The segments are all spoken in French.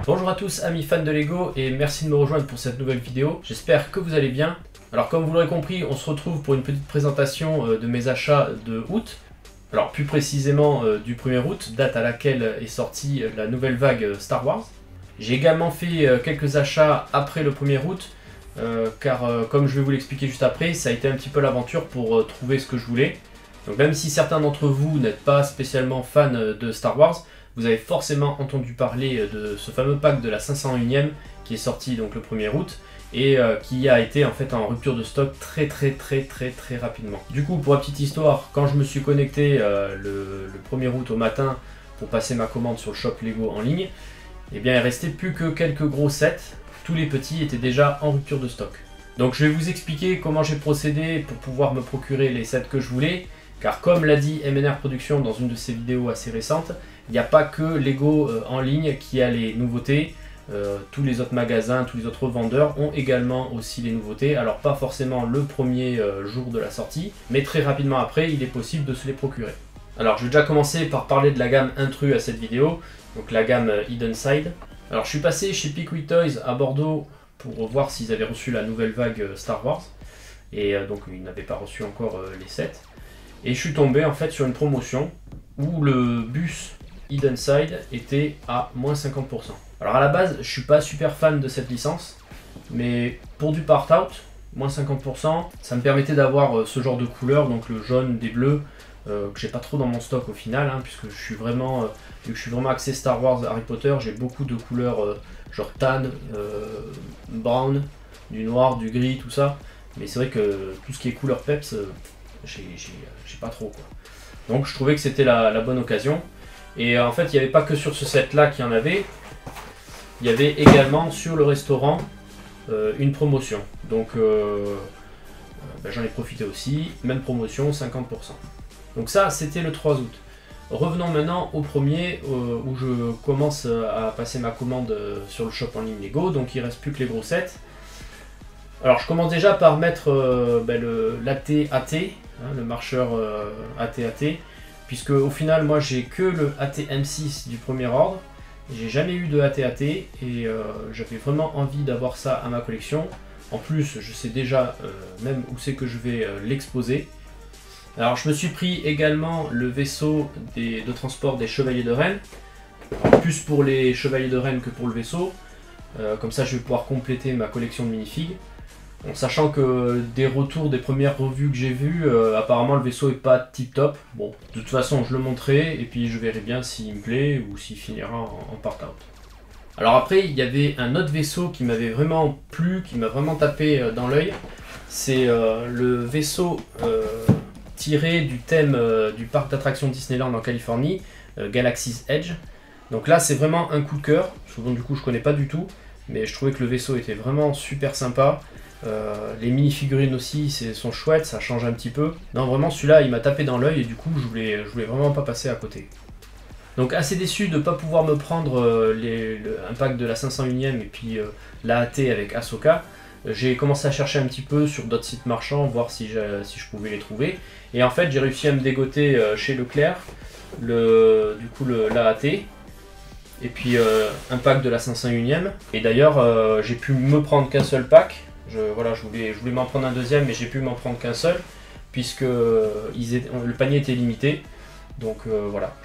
Bonjour à tous amis fans de Lego et merci de me rejoindre pour cette nouvelle vidéo. J'espère que vous allez bien. Alors comme vous l'aurez compris, on se retrouve pour une petite présentation de mes achats de août. Alors plus précisément du 1er août, date à laquelle est sortie la nouvelle vague Star Wars. J'ai également fait quelques achats après le 1er août, car comme je vais vous l'expliquer juste après, ça a été un petit peu l'aventure pour trouver ce que je voulais. Donc même si certains d'entre vous n'êtes pas spécialement fans de Star Wars, vous avez forcément entendu parler de ce fameux pack de la 501e qui est sorti donc le 1er août et qui a été en fait en rupture de stock très rapidement. Du coup, pour la petite histoire, quand je me suis connecté le 1er août au matin pour passer ma commande sur le shop Lego en ligne, eh bien il restait plus que quelques gros sets, tous les petits étaient déjà en rupture de stock. Donc je vais vous expliquer comment j'ai procédé pour pouvoir me procurer les sets que je voulais, car comme l'a dit MNR Productions dans une de ses vidéos assez récentes, il n'y a pas que Lego en ligne qui a les nouveautés, tous les autres magasins, tous les autres vendeurs ont également aussi les nouveautés, alors pas forcément le premier jour de la sortie, mais très rapidement après il est possible de se les procurer. Alors je vais déjà commencer par parler de la gamme intrus à cette vidéo, donc la gamme Hidden Side. Alors je suis passé chez Pickwick Toys à Bordeaux pour voir s'ils avaient reçu la nouvelle vague Star Wars, et donc ils n'avaient pas reçu encore les sets. Et je suis tombé en fait sur une promotion où le bus Hidden Side était à moins 50%. Alors à la base, je suis pas super fan de cette licence, mais pour du part-out, moins 50%, ça me permettait d'avoir ce genre de couleurs, donc le jaune, des bleus, que j'ai pas trop dans mon stock au final, puisque je suis vraiment, vu que je suis vraiment axé Star Wars, Harry Potter, j'ai beaucoup de couleurs genre tan, brown, du noir, du gris, tout ça. Mais c'est vrai que tout ce qui est couleur peps, j'ai pas trop quoi. Donc je trouvais que c'était la bonne occasion. Et en fait, il n'y avait pas que sur ce set là qu'il y en avait. Il y avait également sur le restaurant une promotion. Donc j'en ai profité aussi. Même promotion, 50%. Donc ça, c'était le 3 août. Revenons maintenant au premier où je commence à passer ma commande sur le shop en ligne Lego. Donc il ne reste plus que les gros sets. Alors je commence déjà par mettre l'AT-AT, le marcheur AT-AT, puisque au final moi j'ai que le AT-M6 du premier ordre, j'ai jamais eu de AT-AT et j'avais vraiment envie d'avoir ça à ma collection. En plus je sais déjà même où c'est que je vais l'exposer. Alors je me suis pris également le vaisseau de transport des Chevaliers de Rennes, plus pour les Chevaliers de Rennes que pour le vaisseau, comme ça je vais pouvoir compléter ma collection de minifigs. En sachant que des retours des premières revues que j'ai vues, apparemment le vaisseau est pas tip top. Bon, de toute façon je le montrerai et puis je verrai bien s'il me plaît ou s'il finira en part-out. Alors après il y avait un autre vaisseau qui m'avait vraiment plu, qui m'a vraiment tapé dans l'œil. C'est le vaisseau tiré du thème du parc d'attractions Disneyland en Californie, Galaxy's Edge. Donc là c'est vraiment un coup de cœur, souvent du coup je connais pas du tout, mais je trouvais que le vaisseau était vraiment super sympa. Les mini-figurines aussi sont chouettes, ça change un petit peu. Non vraiment celui-là il m'a tapé dans l'œil et du coup je voulais vraiment pas passer à côté. Donc assez déçu de ne pas pouvoir me prendre un pack de la 501e et puis la AT avec Ahsoka. J'ai commencé à chercher un petit peu sur d'autres sites marchands, voir si je pouvais les trouver. Et en fait j'ai réussi à me dégoter chez Leclerc la AT. Et puis un pack de la 501e. Et d'ailleurs j'ai pu me prendre qu'un seul pack. Je voulais m'en prendre un deuxième, mais j'ai pu m'en prendre qu'un seul, puisque le panier était limité. Donc voilà,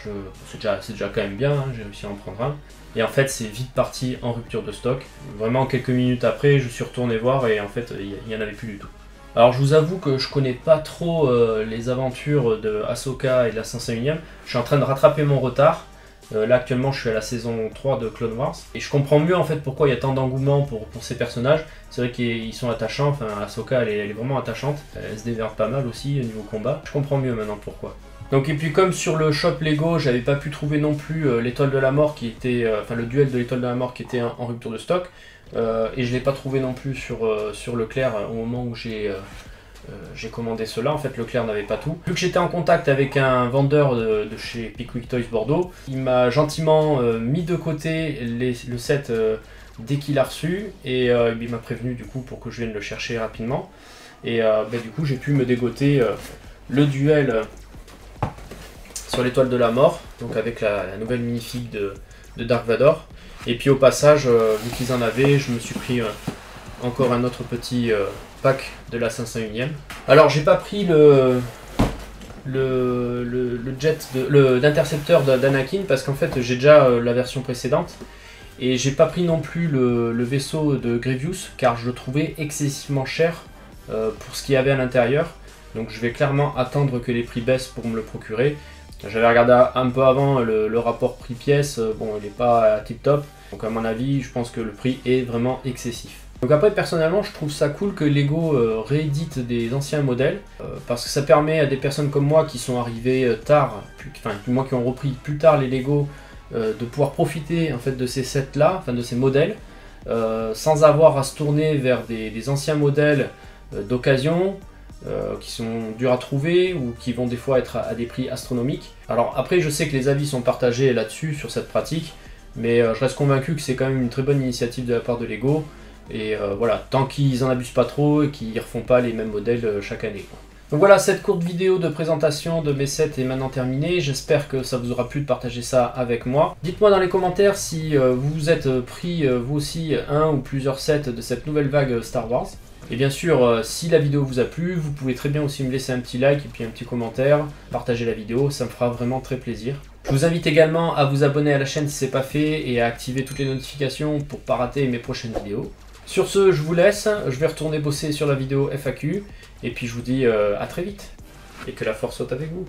c'est déjà quand même bien, j'ai réussi à en prendre un. Et en fait, c'est vite parti en rupture de stock. Vraiment, quelques minutes après, je suis retourné voir et en fait, il n'y en avait plus du tout. Alors je vous avoue que je connais pas trop les aventures de Ahsoka et de la 501e. Je suis en train de rattraper mon retard. Là actuellement je suis à la saison 3 de Clone Wars et je comprends mieux en fait pourquoi il y a tant d'engouement pour ces personnages. C'est vrai qu'ils sont attachants, enfin Ahsoka elle est vraiment attachante, elle se déverde pas mal aussi au niveau combat. Je comprends mieux maintenant pourquoi. Donc et puis comme sur le shop Lego j'avais pas pu trouver non plus l'étoile de la mort qui était, le duel de l'étoile de la mort qui était en rupture de stock et je l'ai pas trouvé non plus sur Leclerc au moment où j'ai commandé cela, en fait Leclerc n'avait pas tout. Vu que j'étais en contact avec un vendeur de chez Pickwick Toys Bordeaux, il m'a gentiment mis de côté le set dès qu'il l'a reçu et il m'a prévenu du coup pour que je vienne le chercher rapidement. Et du coup j'ai pu me dégoter le duel sur l'étoile de la mort, donc avec la nouvelle minifig de Dark Vador. Et puis au passage, vu qu'ils en avaient, je me suis pris encore un autre petit pack de la 501e. Alors j'ai pas pris l'intercepteur d'Anakin parce qu'en fait j'ai déjà la version précédente. Et j'ai pas pris non plus le vaisseau de Grievous car je le trouvais excessivement cher pour ce qu'il y avait à l'intérieur. Donc je vais clairement attendre que les prix baissent pour me le procurer. J'avais regardé un peu avant le rapport prix-pièce, bon il n'est pas tip top. Donc à mon avis je pense que le prix est vraiment excessif. Donc après personnellement je trouve ça cool que Lego réédite des anciens modèles parce que ça permet à des personnes comme moi qui sont arrivées tard, enfin moi qui ont repris plus tard les Lego, de pouvoir profiter en fait de ces sets là, enfin de ces modèles, sans avoir à se tourner vers des anciens modèles d'occasion qui sont durs à trouver ou qui vont des fois être à des prix astronomiques. Alors après je sais que les avis sont partagés là-dessus sur cette pratique, mais je reste convaincu que c'est quand même une très bonne initiative de la part de Lego et voilà, tant qu'ils en abusent pas trop et qu'ils ne refont pas les mêmes modèles chaque année, quoi. Donc voilà, cette courte vidéo de présentation de mes sets est maintenant terminée. J'espère que ça vous aura plu de partager ça avec moi. Dites-moi dans les commentaires si vous vous êtes pris vous aussi un ou plusieurs sets de cette nouvelle vague Star Wars. Et bien sûr, si la vidéo vous a plu, vous pouvez très bien aussi me laisser un petit like et puis un petit commentaire, partager la vidéo, ça me fera vraiment très plaisir. Je vous invite également à vous abonner à la chaîne si ce n'est pas fait et à activer toutes les notifications pour ne pas rater mes prochaines vidéos. Sur ce, je vous laisse, je vais retourner bosser sur la vidéo FAQ, et puis je vous dis à très vite, et que la force soit avec vous.